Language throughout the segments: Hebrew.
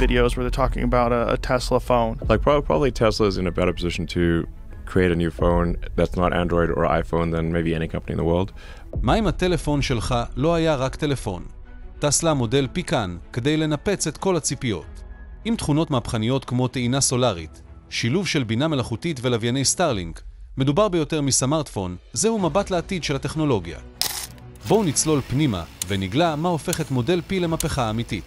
videos where they're talking about a Tesla phone. Like probably Tesla is in a better position to create a new phone that's not Android or iPhone than maybe any company in the world. מה אם הטלפון שלך לא היה רק טלפון? טסלה מודל פי כאן כדי לנפץ את כל הציפיות. עם תכונות מהפכניות כמו טעינה סולארית, שילוב של בינה מלאכותית ולווייני סטארלינק, מדובר ביותר מסמארטפון, זהו מבט לעתיד של הטכנולוגיה. בואו נצלול פנימה ונגלה מה הופך את מודל פי למהפכה אמיתית.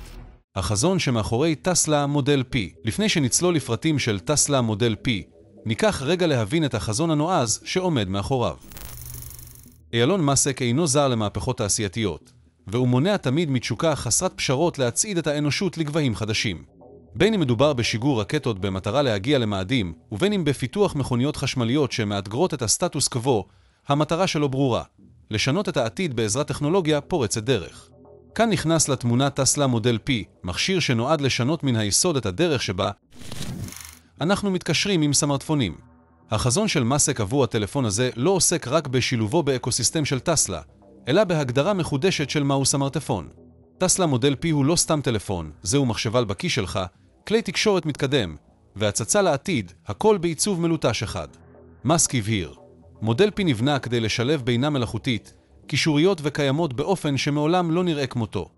החזון שמאחורי טסלה מודל פי. לפני שנצלול לפרטים של טסלה מודל פי, ניקח רגע להבין את החזון הנועז שעומד מאחוריו. אילון מאסק אינו זר למהפכות תעשייתיות, והוא מונע תמיד מתשוקה חסרת פשרות להצעיד את האנושות לגבהים חדשים. בין אם מדובר בשיגור רקטות במטרה להגיע למאדים, ובין אם בפיתוח מכוניות חשמליות שמאתגרות את הסטטוס קוו, המטרה שלו ברורה, לשנות את העתיד בעזרת טכנולוגיה פורצת דרך. כאן נכנס לתמונה טסלה מודל פי, מכשיר שנועד לשנות מן היסוד את הדרך שבה אנחנו מתקשרים עם סמארטפונים. החזון של מאסק עבור הטלפון הזה לא עוסק רק בשילובו באקוסיסטם של טסלה, אלא בהגדרה מחודשת של מהו סמארטפון. טסלה מודל פי הוא לא סתם טלפון, זהו מחשבל בכיס שלך, כלי תקשורת מתקדם, והצצה לעתיד, הכל בעיצוב מלוטש אחד. מאסק הבהיר, מודל פי נבנה כדי לשלב בינה מלאכותית, קישוריות וקיימות באופן שמעולם לא נראה כמותו.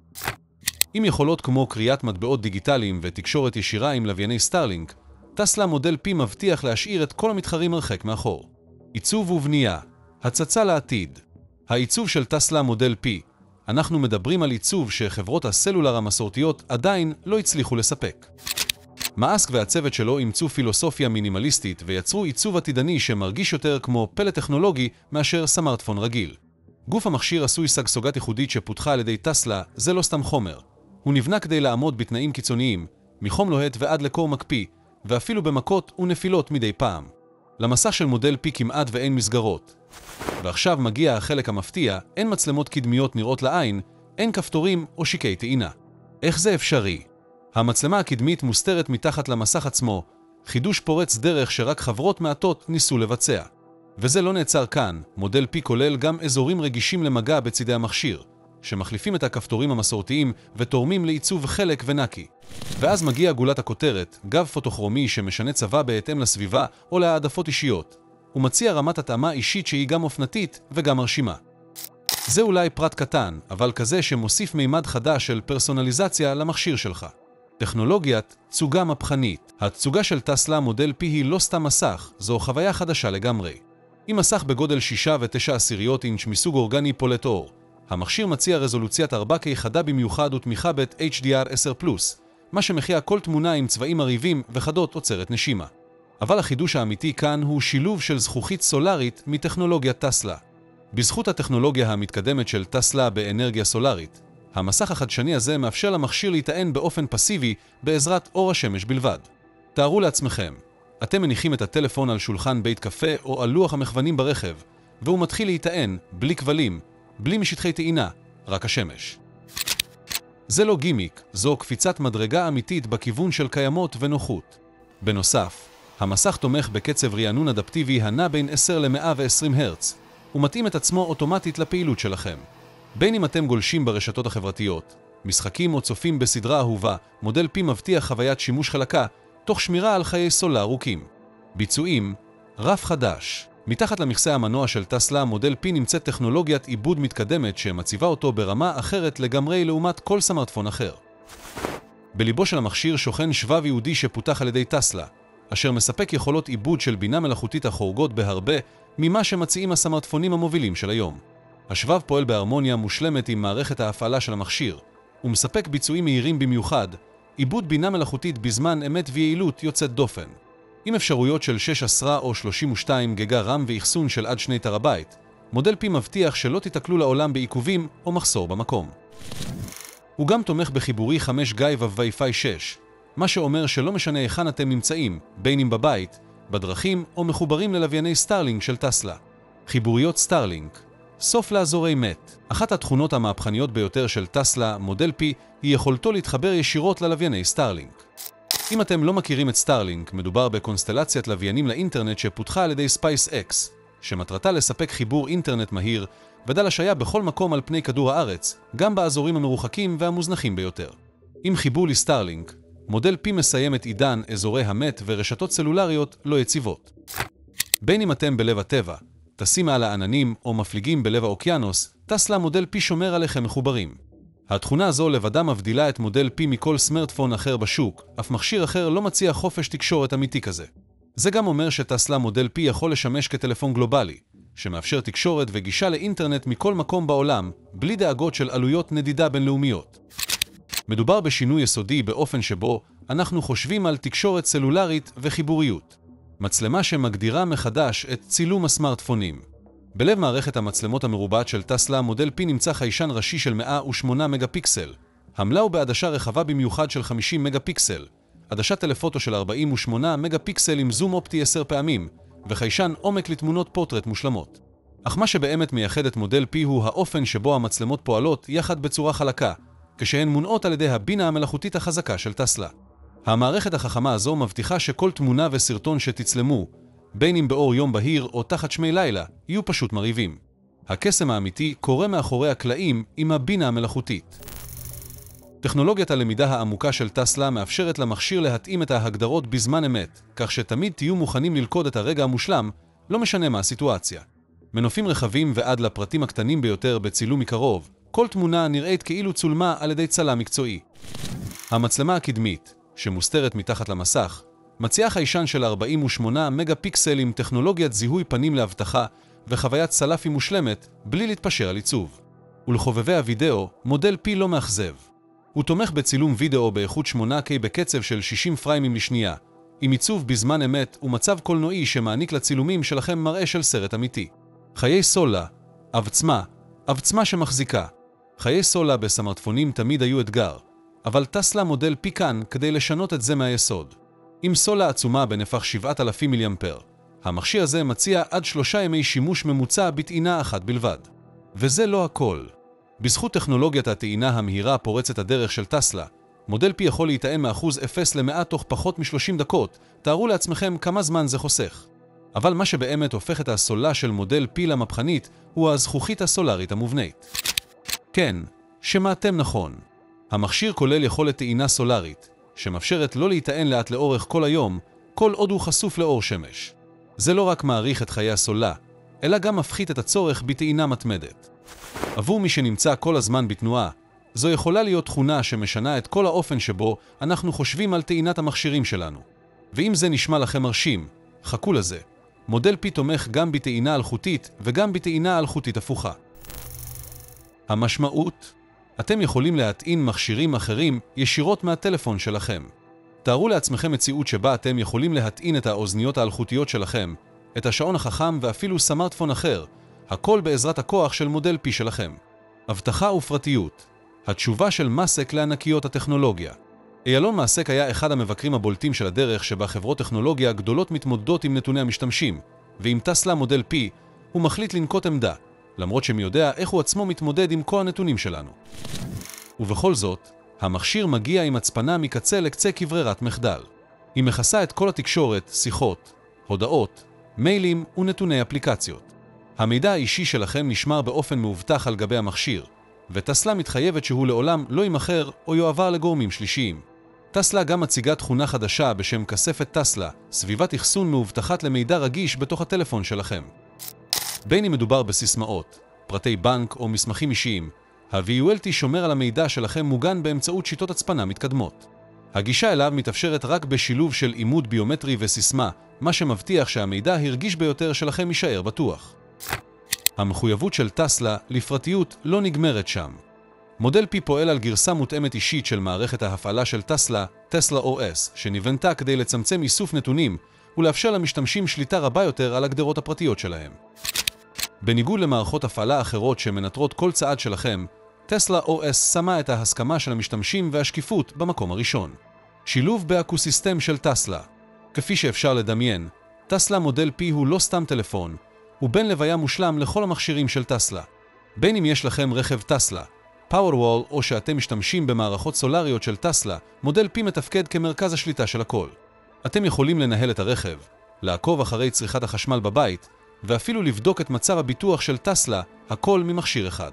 עם יכולות כמו קריאת מטבעות דיגיטליים ותקשורת ישירה עם לווייני סטארלינק, טסלה מודל פי מבטיח להשאיר את כל המתחרים הרחק מאחור. עיצוב ובנייה, הצצה לעתיד. העיצוב של טסלה מודל פי, אנחנו מדברים על עיצוב שחברות הסלולר המסורתיות עדיין לא הצליחו לספק. מאסק והצוות שלו אימצו פילוסופיה מינימליסטית ויצרו עיצוב עתידני שמרגיש יותר כמו פלט טכנולוגי מאשר סמארטפון רגיל. גוף המכשיר עשוי סגסוגת ייחודית שפותחה על ידי טסלה, זה לא סתם חומר. הוא נבנה כדי לעמוד בתנאים קיצוניים, מחום לוהט ועד לקור מקפיא, ואפילו במכות ונפילות מדי פעם. למסך של מודל פי כמעט ואין מסגרות. ועכשיו מגיע החלק המפתיע, אין מצלמות קדמיות נראות לעין, אין כפתורים או שיקי טעינה. איך זה אפשרי? המצלמה הקדמית מוסתרת מתחת למסך עצמו, חידוש פורץ דרך שרק חברות מעטות ניסו לבצע. וזה לא נעצר כאן, מודל פי כולל גם אזורים רגישים למגע בצידי המכשיר, שמחליפים את הכפתורים המסורתיים ותורמים לעיצוב חלק ונקי. ואז מגיע גולת הכותרת, גב פוטוכרומי שמשנה צבע בהתאם לסביבה או להעדפות אישיות. הוא מציע רמת התאמה אישית שהיא גם אופנתית וגם מרשימה. זה אולי פרט קטן, אבל כזה שמוסיף מימד חדש של פרסונליזציה למכשיר שלך. טכנולוגיית תצוגה מהפכנית. התצוגה של טסלה מודל פי היא לא סתם מסך, זו חוויה חדשה לגמרי. עם מסך בגודל 6.9 אינץ' מסוג אורגני פולט אור, המכשיר מציע רזולוציית 4K חדה במיוחד ותמיכה ב-HDR10+, מה שמכיע כל תמונה עם צבעים מרהיבים וחדות עוצרת נשימה. אבל החידוש האמיתי כאן הוא שילוב של זכוכית סולארית מטכנולוגיית טסלה. בזכות הטכנולוגיה המתקדמת של טסלה באנרגיה סולארית, המסך החדשני הזה מאפשר למכשיר להיטען באופן פסיבי בעזרת אור השמש בלבד. תארו לעצמכם, אתם מניחים את הטלפון על שולחן בית קפה או על לוח המכוונים ברכב, והוא מתחיל להיטען בלי כבלים, בלי משטחי טעינה, רק השמש. זה לא גימיק, זו קפיצת מדרגה אמיתית בכיוון של קיימות ונוחות. בנוסף, המסך תומך בקצב רענון אדפטיבי הנע בין 10 ל-120 הרץ, ומתאים את עצמו אוטומטית לפעילות שלכם. בין אם אתם גולשים ברשתות החברתיות, משחקים או צופים בסדרה אהובה, מודל פי מבטיח חוויית שימוש חלקה, תוך שמירה על חיי סולר ארוכים. ביצועים, רף חדש. מתחת למכסה המנוע של טסלה, מודל פי נמצאת טכנולוגיית עיבוד מתקדמת שמציבה אותו ברמה אחרת לגמרי לעומת כל סמארטפון אחר. בליבו של המכשיר שוכן שבב ייעודי שפותח על ידי טסלה, אשר מספק יכולות עיבוד של בינה מלאכותית החורגות בהרבה ממה שמציעים הסמארטפונים המובילים של היום. השבב פועל בהרמוניה מושלמת עם מערכת ההפעלה של המכשיר, ומספק ביצועים מהירים במיוחד, עיבוד בינה מלאכותית בזמן אמת ויעילות יוצאת דופן. עם אפשרויות של 16 או 32 גיגה רם ואחסון של עד 2 טראבייט, מודל פי מבטיח שלא תתקלו לעולם בעיכובים או מחסור במקום. הוא גם תומך בחיבורי 5G ו-Wi-Fi 6, מה שאומר שלא משנה היכן אתם נמצאים, בין אם בבית, בדרכים או מחוברים ללווייני סטארלינק של טסלה. חיבוריות סטארלינק, סוף לאזורי מת. אחת התכונות המהפכניות ביותר של טסלה, מודל פי, היא יכולתו להתחבר ישירות ללווייני סטארלינק. אם אתם לא מכירים את סטארלינק, מדובר בקונסטלציית לוויינים לאינטרנט שפותחה על ידי SpaceX, שמטרתה לספק חיבור אינטרנט מהיר ודל השהיה בכל מקום על פני כדור הארץ, גם באזורים המרוחקים והמוזנחים ביותר. עם חיבור לסטארלינק, מודל P מסיים את עידן אזורי המת ורשתות סלולריות לא יציבות. בין אם אתם בלב הטבע, טסים מעל העננים או מפליגים בלב האוקיינוס, טסלה מודל P שומר עליכם מחוברים. התכונה הזו לבדה מבדילה את מודל P מכל סמארטפון אחר בשוק, אף מכשיר אחר לא מציע חופש תקשורת אמיתי כזה. זה גם אומר שטסלה מודל P יכול לשמש כטלפון גלובלי, שמאפשר תקשורת וגישה לאינטרנט מכל מקום בעולם, בלי דאגות של עלויות נדידה בינלאומיות. מדובר בשינוי יסודי באופן שבו אנחנו חושבים על תקשורת סלולרית וחיבוריות. מצלמה שמגדירה מחדש את צילום הסמארטפונים. בלב מערכת המצלמות המרובעת של טסלה, מודל P נמצא חיישן ראשי של 108 מגה פיקסל. המלאו בעדשה רחבה במיוחד של 50 מגה פיקסל. עדשת טלפוטו של 48 מגה פיקסל עם זום אופטי 10 פעמים, וחיישן עומק לתמונות פורטרט מושלמות. אך מה שבאמת מייחד את מודל P הוא האופן שבו המצלמות פועלות יחד בצורה חלקה, כשהן מונעות על ידי הבינה המלאכותית החזקה של טסלה. המערכת החכמה הזו מבטיחה שכל תמונה וסרטון שתצלמו, בין אם באור יום בהיר או תחת שמי לילה, יהיו פשוט מרהיבים. הקסם האמיתי קורה מאחורי הקלעים עם הבינה המלאכותית. טכנולוגיית הלמידה העמוקה של טסלה מאפשרת למכשיר להתאים את ההגדרות בזמן אמת, כך שתמיד תהיו מוכנים ללכוד את הרגע המושלם, לא משנה מה הסיטואציה. מנופים רחבים ועד לפרטים הקטנים ביותר בצילום מקרוב, כל תמונה נראית כאילו צולמה על ידי צלם מקצועי. המצלמה הקדמית, שמוסתרת מתחת למסך, מציעה חיישן של 48 מגה פיקסל עם טכנולוגיית זיהוי פנים להבטחה וחוויית סלפי מושלמת בלי להתפשר על עיצוב. ולחובבי הוידאו, מודל P לא מאכזב. הוא תומך בצילום וידאו באיכות 8K בקצב של 60 פריימים לשנייה, עם עיצוב בזמן אמת ומצב קולנועי שמעניק לצילומים שלכם מראה של סרט אמיתי. חיי סולה, עבצמה שמחזיקה. חיי סולה בסמארטפונים תמיד היו אתגר, אבל טסלה מודל P כאן כדי לשנות את זה מהיסוד. עם סולה עצומה בנפח 7,000 מיליאמפר, המכשיר הזה מציע עד 3 ימי שימוש ממוצע בטעינה אחת בלבד. וזה לא הכל. בזכות טכנולוגיית הטעינה המהירה פורצת הדרך של טסלה, מודל P יכול להיטען מאחוז 0 ל-100 תוך פחות מ-30 דקות. תארו לעצמכם כמה זמן זה חוסך. אבל מה שבאמת הופך את הסולה של מודל P למהפכנית הוא הזכוכית הסולרית המובנית. כן, שמעתם נכון. המכשיר כולל יכולת טעינה סולרית, שמאפשרת לא להיטען לאט לאורך כל היום, כל עוד הוא חשוף לאור שמש. זה לא רק מעריך את חיי הסולה, אלא גם מפחית את הצורך בטעינה מתמדת. עבור מי שנמצא כל הזמן בתנועה, זו יכולה להיות תכונה שמשנה את כל האופן שבו אנחנו חושבים על טעינת המכשירים שלנו. ואם זה נשמע לכם מרשים, חכו לזה. מודל P תומך גם בטעינה אלחוטית וגם בטעינה אלחוטית הפוכה. המשמעות? אתם יכולים להטעין מכשירים אחרים ישירות מהטלפון שלכם. תארו לעצמכם מציאות שבה אתם יכולים להטעין את האוזניות האלחוטיות שלכם, את השעון החכם ואפילו סמארטפון אחר, הכל בעזרת הכוח של מודל P שלכם. הבטחה ופרטיות. התשובה של מסק לענקיות הטכנולוגיה. אילון מאסק היה אחד המבקרים הבולטים של הדרך שבה חברות טכנולוגיה גדולות מתמודדות עם נתוני המשתמשים, ועם טסלה מודל P הוא מחליט לנקוט עמדה, למרות שמי יודע איך הוא עצמו מתמודד עם כל הנתונים שלנו. ובכל זאת, המכשיר מגיע עם הצפנה מקצה לקצה כברירת מחדל. היא מכסה את כל התקשורת, שיחות, הודעות, מיילים ונתוני אפליקציות. המידע האישי שלכם נשמר באופן מאובטח על גבי המכשיר, וטסלה מתחייבת שהוא לעולם לא יימכר או יועבר לגורמים שלישיים. טסלה גם מציגה תכונה חדשה בשם כספת טסלה, סביבת אחסון מאובטחת למידע רגיש בתוך הטלפון שלכם. בין אם מדובר בסיסמאות, פרטי בנק או מסמכים אישיים, ה-VULT שומר על המידע שלכם מוגן באמצעות שיטות הצפנה מתקדמות. הגישה אליו מתאפשרת רק בשילוב של עימוד ביומטרי וסיסמה, מה שמבטיח שהמידע הרגיש ביותר שלכם יישאר בטוח. המחויבות של טסלה לפרטיות לא נגמרת שם. מודל P פועל על גרסה מותאמת אישית של מערכת ההפעלה של טסלה, טסלה OS, שנבנתה כדי לצמצם איסוף נתונים ולאפשר למשתמשים שליטה רבה יותר על הגדרות הפרטיות שלהם. בניגוד למערכות הפעלה אחרות שמנטרות כל צעד שלכם, טסלה OS שמה את ההסכמה של המשתמשים והשקיפות במקום הראשון. שילוב באקוסיסטם של טסלה. כפי שאפשר לדמיין, טסלה מודל P הוא לא סתם טלפון, הוא בן לוויה מושלם לכל המכשירים של טסלה. בין אם יש לכם רכב טסלה, פאורוול או שאתם משתמשים במערכות סולריות של טסלה, מודל P מתפקד כמרכז השליטה של הכל. אתם יכולים לנהל את הרכב, לעקוב אחרי צריכת החשמל בבית, ואפילו לבדוק את מצב הביטוח של טסלה, הכל ממכשיר אחד.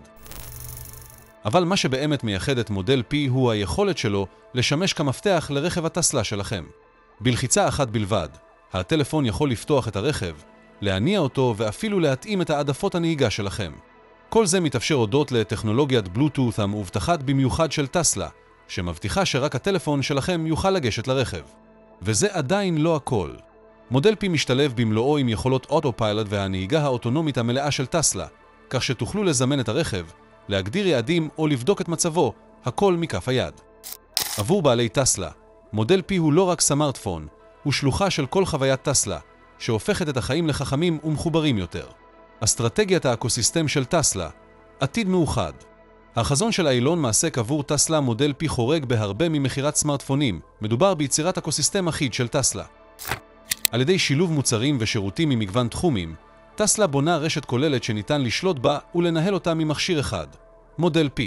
אבל מה שבאמת מייחד את מודל P הוא היכולת שלו לשמש כמפתח לרכב הטסלה שלכם. בלחיצה אחת בלבד, הטלפון יכול לפתוח את הרכב, להניע אותו ואפילו להתאים את העדפות הנהיגה שלכם. כל זה מתאפשר הודות לטכנולוגיית בלוטות' המאובטחת במיוחד של טסלה, שמבטיחה שרק הטלפון שלכם יוכל לגשת לרכב. וזה עדיין לא הכל. מודל P משתלב במלואו עם יכולות אוטופיילוט והנהיגה האוטונומית המלאה של טסלה, כך שתוכלו לזמן את הרכב, להגדיר יעדים או לבדוק את מצבו, הכל מכף היד. עבור בעלי טסלה, מודל P הוא לא רק סמארטפון, הוא שלוחה של כל חוויית טסלה, שהופכת את החיים לחכמים ומחוברים יותר. אסטרטגיית האקוסיסטם של טסלה, עתיד מאוחד. החזון של אילון מאסק עבור טסלה מודל P חורג בהרבה ממכירת סמארטפונים, מדובר ביצירת אקוסיסטם אחיד של טסלה. על ידי שילוב מוצרים ושירותים ממגוון תחומים, טסלה בונה רשת כוללת שניתן לשלוט בה ולנהל אותה ממכשיר אחד, מודל P.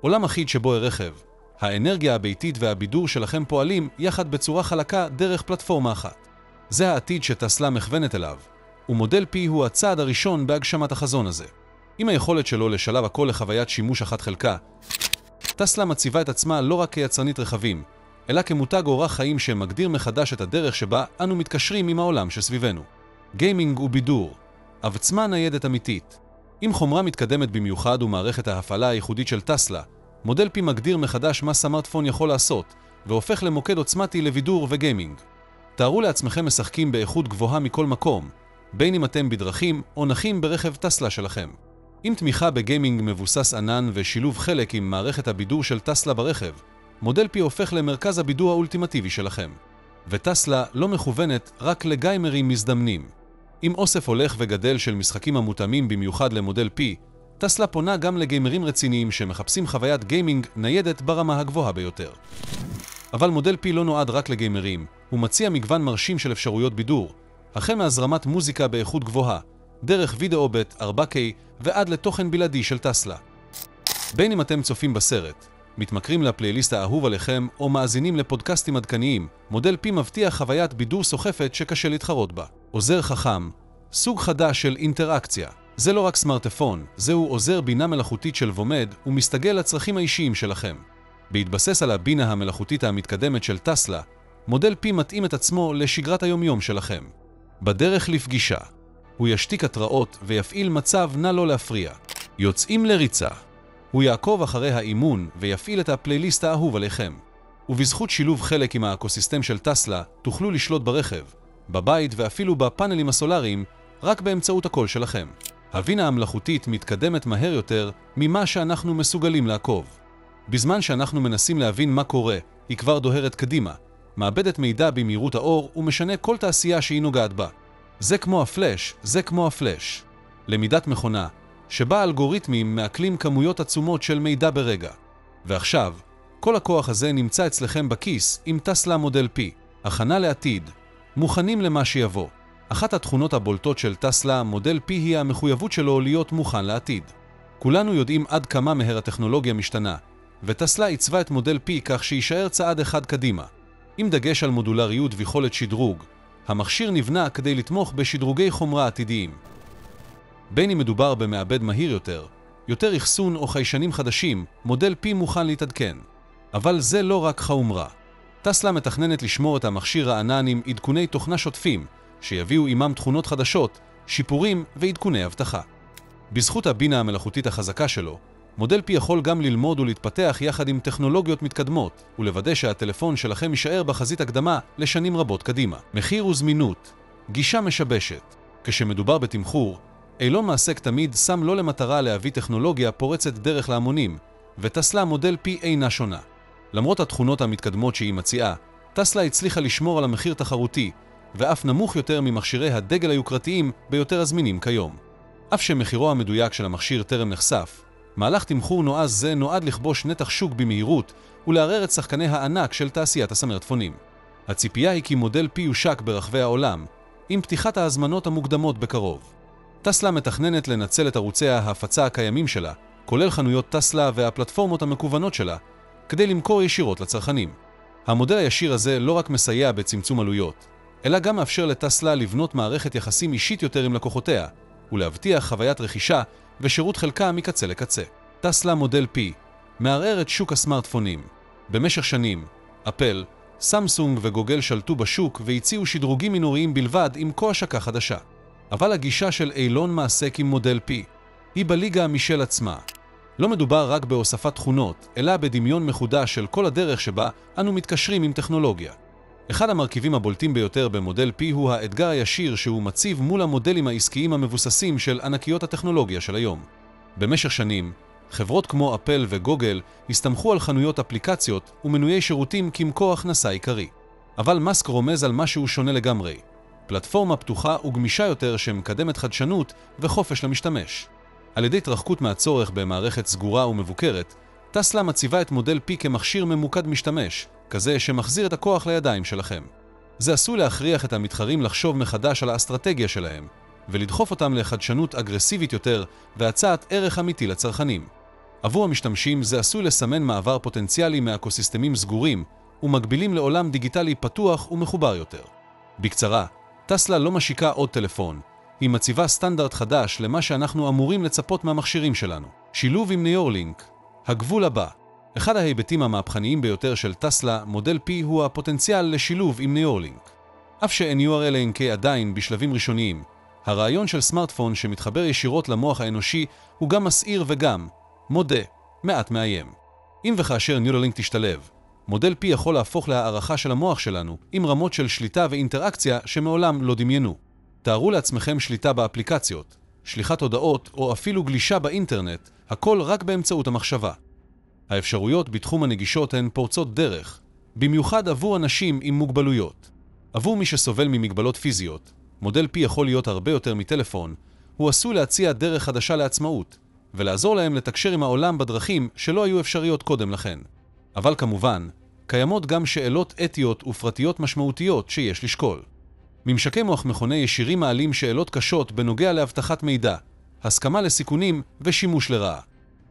עולם אחיד שבו הרכב, האנרגיה הביתית והבידור שלכם פועלים יחד בצורה חלקה דרך פלטפורמה אחת. זה העתיד שטסלה מכוונת אליו, ומודל P הוא הצעד הראשון בהגשמת החזון הזה. עם היכולת שלו לשלב הכל לחוויית שימוש אחת חלקה, טסלה מציבה את עצמה לא רק כיצרנית רכבים, אלא כמותג אורח חיים שמגדיר מחדש את הדרך שבה אנו מתקשרים עם העולם שסביבנו. גיימינג ובידור, עוצמה ניידת אמיתית. עם חומרה מתקדמת במיוחד ומערכת ההפעלה הייחודית של טסלה, מודל P מגדיר מחדש מה סמארטפון יכול לעשות, והופך למוקד עוצמתי לבידור וגיימינג. תארו לעצמכם משחקים באיכות גבוהה מכל מקום, בין אם אתם בדרכים או נחים ברכב טסלה שלכם. עם תמיכה בגיימינג מבוסס ענן ושילוב חלק עם מערכת הבידור של טסלה ברכב, מודל P הופך למרכז הבידור האולטימטיבי שלכם. וטסלה לא מכוונת רק לגיימרים מזדמנים. עם אוסף הולך וגדל של משחקים המותאמים במיוחד למודל P, טסלה פונה גם לגיימרים רציניים שמחפשים חוויית גיימינג ניידת ברמה הגבוהה ביותר. אבל מודל P לא נועד רק לגיימרים, הוא מציע מגוון מרשים של אפשרויות בידור, החל מהזרמת מוזיקה באיכות גבוהה, דרך וידאו בט 4K ועד לתוכן בלעדי של טסלה. בין אם אתם צופים בסרט, מתמכרים לפלייליסט האהוב עליכם או מאזינים לפודקאסטים עדכניים, מודל P מבטיח חוויית בידור סוחפת שקשה להתחרות בה. עוזר חכם, סוג חדש של אינטראקציה. זה לא רק סמארטפון, זהו עוזר בינה מלאכותית של וומד ומסתגל לצרכים האישיים שלכם. בהתבסס על הבינה המלאכותית המתקדמת של טסלה, מודל P מתאים את עצמו לשגרת היומיום שלכם. בדרך לפגישה, הוא ישתיק התראות ויפעיל מצב נא לא להפריע. יוצאים לריצה, הוא יעקוב אחרי האימון ויפעיל את הפלייליסט האהוב עליכם. ובזכות שילוב חלק עם האקוסיסטם של טסלה, תוכלו לשלוט ברכב, בבית ואפילו בפאנלים הסולריים, רק באמצעות הקול שלכם. הבינה המלאכותית מתקדמת מהר יותר ממה שאנחנו מסוגלים לעקוב. בזמן שאנחנו מנסים להבין מה קורה, היא כבר דוהרת קדימה, מאבדת מידע במהירות האור ומשנה כל תעשייה שהיא נוגעת בה. זה כמו הפלאש. למידת מכונה, שבה אלגוריתמים מעכלים כמויות עצומות של מידע ברגע. ועכשיו, כל הכוח הזה נמצא אצלכם בכיס עם טסלה מודל P. הכנה לעתיד, מוכנים למה שיבוא. אחת התכונות הבולטות של טסלה מודל P היא המחויבות שלו להיות מוכן לעתיד. כולנו יודעים עד כמה מהר הטכנולוגיה משתנה, וטסלה עיצבה את מודל P כך שישאר צעד אחד קדימה. עם דגש על מודולריות ויכולת שדרוג, המכשיר נבנה כדי לתמוך בשדרוגי חומרה עתידיים. בין אם מדובר במעבד מהיר יותר אחסון או חיישנים חדשים, מודל P מוכן להתעדכן. אבל זה לא רק חומרה. טסלה מתכננת לשמור את המכשיר רענן עם עדכוני תוכנה שוטפים, שיביאו עימם תכונות חדשות, שיפורים ועדכוני אבטחה. בזכות הבינה המלאכותית החזקה שלו, מודל P יכול גם ללמוד ולהתפתח יחד עם טכנולוגיות מתקדמות, ולוודא שהטלפון שלכם יישאר בחזית הקדמה לשנים רבות קדימה. מחיר וזמינות, גישה משבשת. כשמדובר בתמחור, אילון מאסק תמיד שם לו למטרה להביא טכנולוגיה פורצת דרך להמונים, וטסלה מודל P אינה שונה. למרות התכונות המתקדמות שהיא מציעה, טסלה הצליחה לשמור על המחיר תחרותי, ואף נמוך יותר ממכשירי הדגל היוקרתיים ביותר הזמינים כיום. אף שמחירו המדויק של המכשיר טרם נחשף, מהלך תמחור נועז זה נועד לכבוש נתח שוק במהירות ולערער את שחקני הענק של תעשיית הסמארטפונים. הציפייה היא כי מודל P יושק ברחבי העולם, עם פתיחת ההזמנות המוקדמות בקרוב. טסלה מתכננת לנצל את ערוצי ההפצה הקיימים שלה, כולל חנויות טסלה והפלטפורמות המקוונות שלה, כדי למכור ישירות לצרכנים. המודל הישיר הזה לא רק מסייע בצמצום עלויות, אלא גם מאפשר לטסלה לבנות מערכת יחסים אישית יותר עם לקוחותיה, ולהבטיח חוויית רכישה ושירות חלקה מקצה לקצה. טסלה מודל P, מערער את שוק הסמארטפונים. במשך שנים, אפל, סמסונג וגוגל שלטו בשוק והציעו שדרוגים מינוריים בלבד עם כה השקה חדשה. אבל הגישה של אילון מאסק עם מודל P היא בליגה משל עצמה. לא מדובר רק בהוספת תכונות, אלא בדמיון מחודש של כל הדרך שבה אנו מתקשרים עם טכנולוגיה. אחד המרכיבים הבולטים ביותר במודל P הוא האתגר הישיר שהוא מציב מול המודלים העסקיים המבוססים של ענקיות הטכנולוגיה של היום. במשך שנים, חברות כמו אפל וגוגל הסתמכו על חנויות אפליקציות ומנויי שירותים כמקור הכנסה עיקרי. אבל מאסק רומז על משהו שונה לגמרי. פלטפורמה פתוחה וגמישה יותר שמקדמת חדשנות וחופש למשתמש. על ידי התרחקות מהצורך במערכת סגורה ומבוקרת, טסלה מציבה את מודל P כמכשיר ממוקד משתמש, כזה שמחזיר את הכוח לידיים שלכם. זה עשוי להכריח את המתחרים לחשוב מחדש על האסטרטגיה שלהם, ולדחוף אותם לחדשנות אגרסיבית יותר והצעת ערך אמיתי לצרכנים. עבור המשתמשים זה עשוי לסמן מעבר פוטנציאלי מאקוסיסטמים סגורים ומגבילים לעולם דיגיטלי פתוח ומחובר יותר. בקצרה, טסלה לא משיקה עוד טלפון, היא מציבה סטנדרט חדש למה שאנחנו אמורים לצפות מהמכשירים שלנו. שילוב עם ניורלינק, הגבול הבא. אחד ההיבטים המהפכניים ביותר של טסלה, מודל P, הוא הפוטנציאל לשילוב עם ניורלינק. אף ש-NURLNK עדיין בשלבים ראשוניים, הרעיון של סמארטפון שמתחבר ישירות למוח האנושי הוא גם מסעיר וגם, מודה, מעט מאיים. אם וכאשר ניורלינק תשתלב, מודל P יכול להפוך להערכה של המוח שלנו עם רמות של שליטה ואינטראקציה שמעולם לא דמיינו. תארו לעצמכם שליטה באפליקציות, שליחת הודעות או אפילו גלישה באינטרנט, הכל רק באמצעות המחשבה. האפשרויות בתחום הנגישות הן פורצות דרך, במיוחד עבור אנשים עם מוגבלויות. עבור מי שסובל ממגבלות פיזיות, מודל P יכול להיות הרבה יותר מטלפון, הוא עשוי להציע דרך חדשה לעצמאות, ולעזור להם לתקשר עם העולם בדרכים שלא היו אפשריות קודם לכן. אבל כמובן, קיימות גם שאלות אתיות ופרטיות משמעותיות שיש לשקול. ממשקי מוח מכוני ישירים מעלים שאלות קשות בנוגע להבטחת מידע, הסכמה לסיכונים ושימוש לרעה.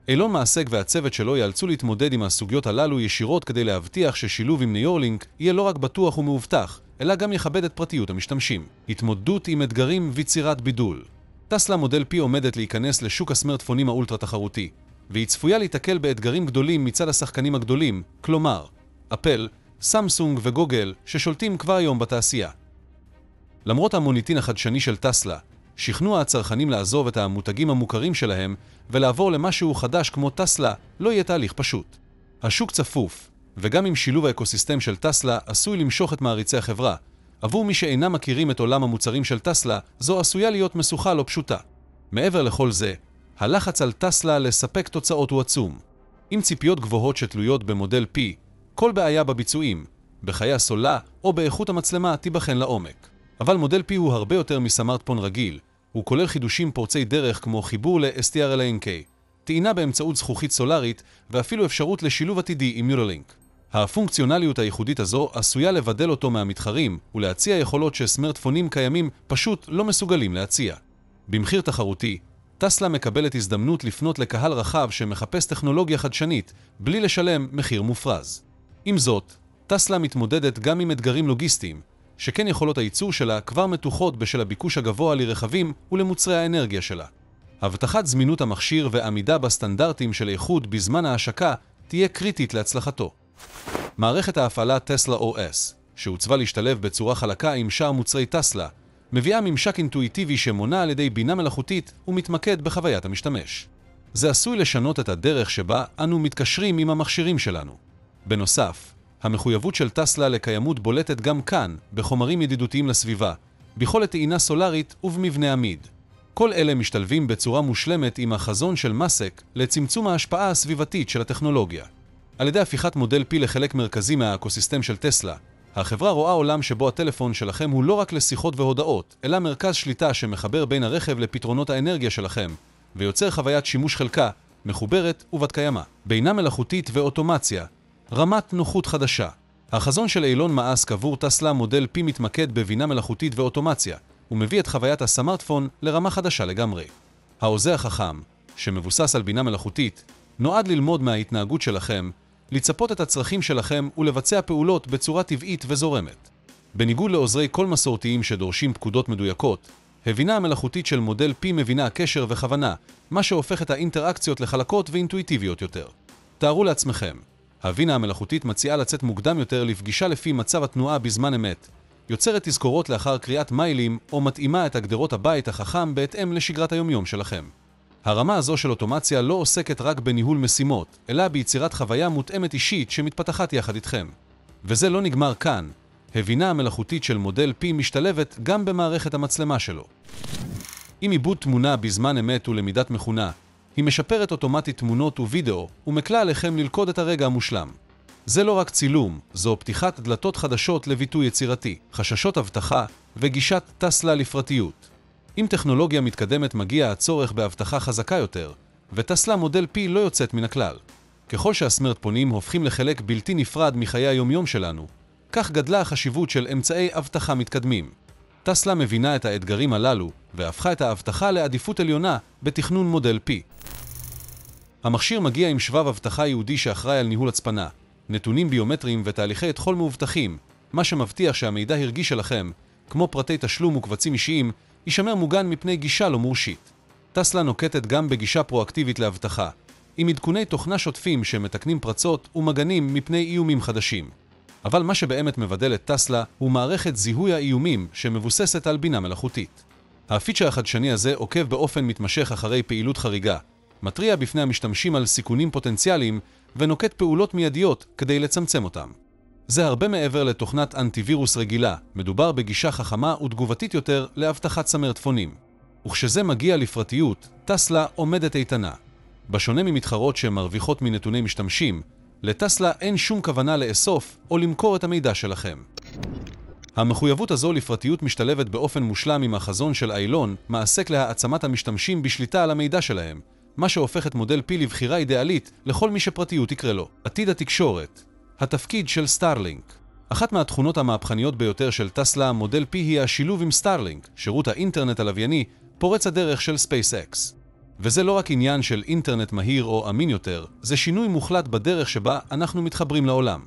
אילון מאסק והצוות שלו יאלצו להתמודד עם הסוגיות הללו ישירות כדי להבטיח ששילוב עם ניורלינק יהיה לא רק בטוח ומאובטח, אלא גם יכבד את פרטיות המשתמשים. התמודדות עם אתגרים ויצירת בידול. טסלה מודל P עומדת להיכנס לשוק הסמארטפונים האולטרה תחרותי, והיא צפויה להתקל באתגרים גדולים מצד השחקנים הגדולים, כלומר, אפל, סמסונג וגוגל ששולטים כבר היום בתעשייה. למרות המוניטין החדשני של טסלה, שכנוע הצרכנים לעזוב את המותגים המוכרים שלהם ולעבור למשהו חדש כמו טסלה לא יהיה תהליך פשוט. השוק צפוף, וגם עם שילוב האקוסיסטם של טסלה עשוי למשוך את מעריצי החברה. עבור מי שאינם מכירים את עולם המוצרים של טסלה, זו עשויה להיות משוכה לא פשוטה. מעבר לכל זה, הלחץ על טסלה לספק תוצאות הוא עצום. עם ציפיות גבוהות שתלויות במודל P, כל בעיה בביצועים, בחיי הסוללה או באיכות המצלמה תיבחן לעומק. אבל מודל P הוא הרבה יותר מסמארטפון רגיל, הוא כולל חידושים פורצי דרך כמו חיבור ל-STRLNK, טעינה באמצעות זכוכית סולרית ואפילו אפשרות לשילוב עתידי עם ניורלינק. הפונקציונליות הייחודית הזו עשויה לבדל אותו מהמתחרים ולהציע יכולות שסמארטפונים קיימים פשוט לא מסוגלים להציע. במחיר תחרותי, טסלה מקבלת הזדמנות לפנות לקהל רחב שמחפש טכנולוגיה חדשנית בלי לשלם מחיר מופרז. עם זאת, טסלה מתמודדת גם עם אתגרים לוגיסטיים, שכן יכולות הייצור שלה כבר מתוחות בשל הביקוש הגבוה לרכבים ולמוצרי האנרגיה שלה. הבטחת זמינות המכשיר ועמידה בסטנדרטים של איכות בזמן ההשקה תהיה קריטית להצלחתו. מערכת ההפעלה טסלה OS, שהוצבה להשתלב בצורה חלקה עם שאר מוצרי טסלה, מביאה ממשק אינטואיטיבי שמונה על ידי בינה מלאכותית ומתמקד בחוויית המשתמש. זה עשוי לשנות את הדרך שבה אנו מתקשרים עם המכשירים שלנו. בנוסף, המחויבות של טסלה לקיימות בולטת גם כאן, בחומרים ידידותיים לסביבה, ביכולת טעינה סולרית ובמבנה עמיד. כל אלה משתלבים בצורה מושלמת עם החזון של מאסק לצמצום ההשפעה הסביבתית של הטכנולוגיה. על ידי הפיכת מודל P לחלק מרכזי מהאקוסיסטם של טסלה, החברה רואה עולם שבו הטלפון שלכם הוא לא רק לשיחות והודעות, אלא מרכז שליטה שמחבר בין הרכב לפתרונות האנרגיה שלכם, ויוצר חוויית שימוש חלקה, מחוברת ובת קיימא. בינה מלאכותית ואוטומציה, רמת נוחות חדשה. החזון של אילון מאסק עבור טסלה מודל P מתמקד בבינה מלאכותית ואוטומציה, ומביא את חוויית הסמארטפון לרמה חדשה לגמרי. ההוזה החכם, שמבוסס על בינה מלאכותית, נועד ללמוד מההתנהגות שלכם, לצפות את הצרכים שלכם ולבצע פעולות בצורה טבעית וזורמת. בניגוד לעוזרי כל מסורתיים שדורשים פקודות מדויקות, הבינה המלאכותית של מודל P מבינה קשר וכוונה, מה שהופך את האינטראקציות לחלקות ואינטואיטיביות יותר. תארו לעצמכם, הבינה המלאכותית מציעה לצאת מוקדם יותר לפגישה לפי מצב התנועה בזמן אמת, יוצרת תזכורות לאחר קריאת מיילים או מתאימה את הגדרות הבית החכם בהתאם לשגרת היומיום שלכם. הרמה הזו של אוטומציה לא עוסקת רק בניהול משימות, אלא ביצירת חוויה מותאמת אישית שמתפתחת יחד איתכם. וזה לא נגמר כאן. הבינה המלאכותית של מודל P משתלבת גם במערכת המצלמה שלו. עם עיבוד תמונה בזמן אמת ולמידת מכונה, היא משפרת אוטומטית תמונות ווידאו ומקלה עליכם ללכוד את הרגע המושלם. זה לא רק צילום, זו פתיחת דלתות חדשות לביטוי יצירתי, חששות אבטחה וגישת טסלה לפרטיות. עם טכנולוגיה מתקדמת מגיע הצורך בהבטחה חזקה יותר, וטסלה מודל P לא יוצאת מן הכלל. ככל שהסמארטפונים הופכים לחלק בלתי נפרד מחיי היומיום שלנו, כך גדלה החשיבות של אמצעי אבטחה מתקדמים. טסלה מבינה את האתגרים הללו, והפכה את האבטחה לעדיפות עליונה בתכנון מודל P. המכשיר מגיע עם שבב אבטחה ייעודי שאחראי על ניהול הצפנה, נתונים ביומטריים ותהליכי אתחול מאובטחים, מה שמבטיח שהמידע הרגיש שלכם, כמו פרטי תשלום וקבצים אישיים, יישמר מוגן מפני גישה לא מורשית. טסלה נוקטת גם בגישה פרואקטיבית לאבטחה, עם עדכוני תוכנה שוטפים שמתקנים פרצות ומגנים מפני איומים חדשים. אבל מה שבאמת מבדל את טסלה הוא מערכת זיהוי האיומים שמבוססת על בינה מלאכותית. הפיצ'ר החדשני הזה עוקב באופן מתמשך אחרי פעילות חריגה, מתריע בפני המשתמשים על סיכונים פוטנציאליים ונוקט פעולות מיידיות כדי לצמצם אותם. זה הרבה מעבר לתוכנת אנטיווירוס רגילה, מדובר בגישה חכמה ותגובתית יותר לאבטחת סמארטפונים. וכשזה מגיע לפרטיות, טסלה עומדת איתנה. בשונה ממתחרות שמרוויחות מנתוני משתמשים, לטסלה אין שום כוונה לאסוף או למכור את המידע שלכם. המחויבות הזו לפרטיות משתלבת באופן מושלם עם החזון של איילון, מעסק להעצמת המשתמשים בשליטה על המידע שלהם, מה שהופך את מודל P לבחירה אידיאלית לכל מי שפרטיות יקרה לו. עתיד התקשורת. התפקיד של סטארלינק. אחת מהתכונות המהפכניות ביותר של טסלה מודל P היא השילוב עם סטארלינק, שירות האינטרנט הלווייני, פורץ הדרך של SpaceX. וזה לא רק עניין של אינטרנט מהיר או אמין יותר, זה שינוי מוחלט בדרך שבה אנחנו מתחברים לעולם.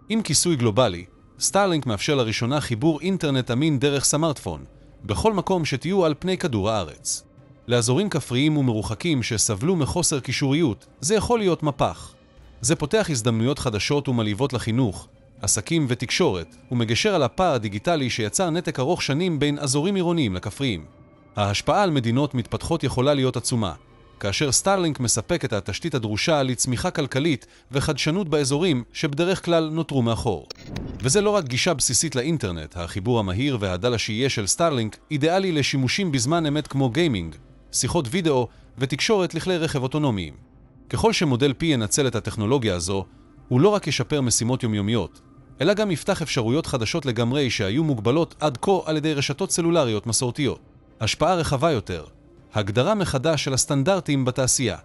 עם כיסוי גלובלי, סטארלינק מאפשר לראשונה חיבור אינטרנט אמין דרך סמארטפון, בכל מקום שתהיו על פני כדור הארץ. לאזורים כפריים ומרוחקים שסבלו מחוסר קישוריות, זה יכול להיות מפח. זה פותח הזדמנויות חדשות ומלהיבות לחינוך, עסקים ותקשורת, ומגשר על הפער הדיגיטלי שיצר נתק ארוך שנים בין אזורים עירוניים לכפריים. ההשפעה על מדינות מתפתחות יכולה להיות עצומה, כאשר סטארלינק מספק את התשתית הדרושה לצמיחה כלכלית וחדשנות באזורים שבדרך כלל נותרו מאחור. וזה לא רק גישה בסיסית לאינטרנט, החיבור המהיר והדל השיהיה של סטארלינק אידיאלי לשימושים בזמן אמת כמו גיימינג, שיחות וידאו ותקשורת לכלי רכב אוטונומיים. ככל שמודל P ינצל את הטכנולוגיה הזו, הוא לא רק ישפר משימות יומיומיות, אלא גם יפתח אפשרויות חדשות לגמרי שהיו מוגבלות עד כה על ידי רשתות סלולריות מסורתיות. השפעה רחבה יותר, הגדרה מחדש של הסטנדרטים בתעשייה.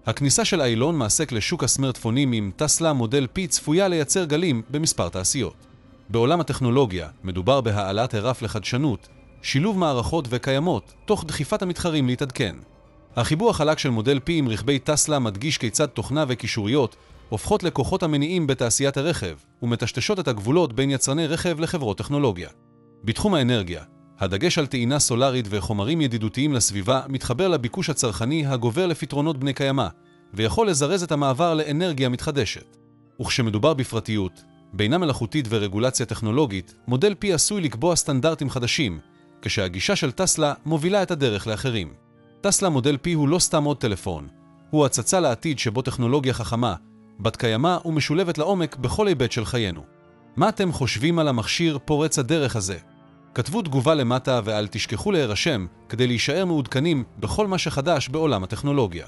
הכניסה של איילון מעסק לשוק הסמארטפונים עם טסלה מודל P צפויה לייצר גלים במספר תעשיות. בעולם הטכנולוגיה מדובר בהעלאת הרף לחדשנות, שילוב מערכות וקיימות, תוך דחיפת המתחרים להתעדכן. החיבור החלק של מודל P עם רכבי טסלה מדגיש כיצד תוכנה וקישוריות הופכות לכוחות המניעים בתעשיית הרכב, ומטשטשות את הגבולות בין יצרני רכב לחברות טכנולוגיה. בתחום האנרגיה, הדגש על טעינה סולרית וחומרים ידידותיים לסביבה מתחבר לביקוש הצרכני הגובר לפתרונות בני קיימא, ויכול לזרז את המעבר לאנרגיה מתחדשת. וכשמדובר בפרטיות, בינה מלאכותית ורגולציה טכנולוגית, מודל P עשוי לקבוע סטנדרטים חדשים, כשהגישה של טסלה מובילה את הדרך לאחרים. טסלה מודל P הוא לא סתם עוד טלפון, הוא הצצה לעתיד שבו טכנולוגיה חכמה, בת קיימא ומשולבת לעומק בכל היבט של חיינו. מה אתם חושבים על המכשיר פורץ הדרך הזה? כתבו תגובה למטה ואל תשכחו להירשם כדי להישאר מעודכנים בכל מה שחדש בעולם הטכנולוגיה.